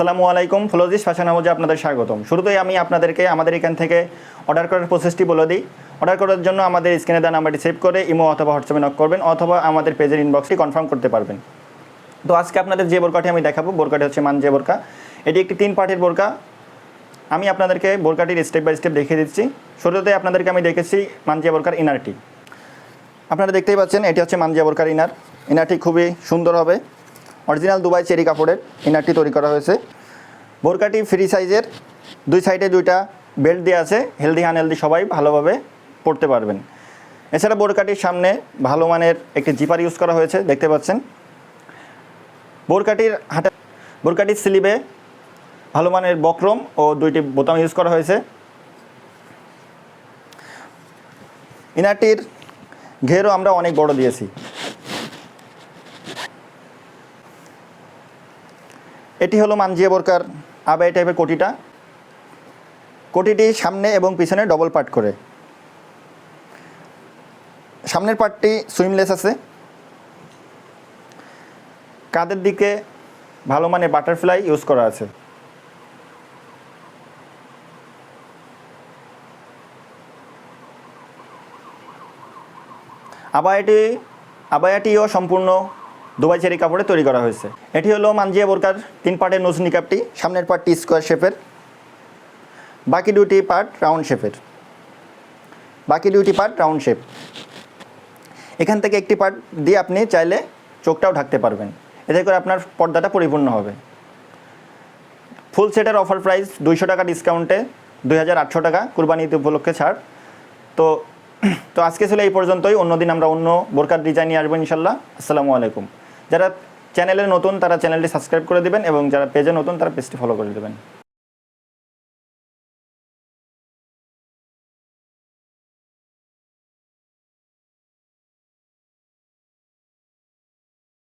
আসসালামু আলাইকুম, ফ্লোজিস ফ্যাশন হাউসে আপনাদের স্বাগতম। শুরুতেই আমি আপনাদেরকে আমাদের এখান থেকে অর্ডার করার প্রসেসটি বলে দিই। অর্ডার করার জন্য আমাদের স্ক্রিনে দেওয়া নাম্বারটি সেভ করে ইমো অথবা হোয়াটসঅ্যাপে নক করবেন অথবা আমাদের পেজের ইনবক্সটি কনফার্ম করতে পারবেন। তো আজকে আপনাদের যে বোরকাটি আমি দেখাবো, বোরকাটি হচ্ছে মানজিয়া বোরকা। এটি একটি 3 পার্টের বোরকা। আমি আপনাদেরকে বোরকাটির স্টেপ বাই স্টেপ দেখিয়ে দিচ্ছি। শুরুতে আপনাদেরকে আমি দেখেছি মানজিয়া বোরকার ইনারটি। আপনারা দেখতেই পাচ্ছেন, এটি হচ্ছে মানজিয়া বোরকার ইনার। ইনারটি খুবই সুন্দর হবে। অরিজিনাল দুবাই চেরি কাপড়ের ইনারটি তৈরি করা হয়েছে। বোরকাটি ফ্রি সাইজের, 2 সাইডে 2টা বেল্ট দেওয়া আছে। হেলদি আনহেলদি সবাই ভালোভাবে পরতে পারবেন। এছাড়া বোরকাটির সামনে ভালো মানের একটি জিপার ইউজ করা হয়েছে, দেখতে পাচ্ছেন। বোরকাটির স্লিভে ভালো মানের বক্রম ও 2টি বোতাম ইউজ করা হয়েছে। ইনারটির ঘেরও আমরা অনেক বড় দিয়েছি। এটি হলো মানজিয়া বোরকার আবায়া টাইপের কোটিটা। কোটিটি সামনে এবং পিছনে ডবল পার্ট করে। সামনের পার্টটি সুইমলেস আছে। কাঁধের দিকে ভালো মানের বাটারফ্লাই ইউজ করা আছে। আবায়াটিও সম্পূর্ণ দুবাই চেরি কাপড়ে তৈরি করা হয়েছে। এটি হলো মানজিয়া বোরকার 3 পার্টের নোজ নিকাবটি। সামনের পার্টটি স্কোয়ার শেপের, বাকি 2টি পার্ট রাউন্ড শেপ। এখান থেকে একটি পার্ট দিয়ে আপনি চাইলে চোখটাও ঢাকতে পারবেন, এতে করে আপনার পর্দাটা পরিপূর্ণ হবে। ফুল সেটের অফার প্রাইস 200 টাকা ডিসকাউন্টে 2800 টাকা, কুরবানি ঈদ উপলক্ষে ছাড়। তো আজকে ছিল এই পর্যন্তই। অন্যদিন আমরা অন্য বোরকার ডিজাইন নিয়ে আসবো ইনশাল্লাহ। আসসালামু আলাইকুম। যারা চ্যানেলে নতুন তারা চ্যানেলটি সাবস্ক্রাইব করে দেবেন এবং যারা পেজে নতুন তারা পেজটি ফলো করে দেবেন।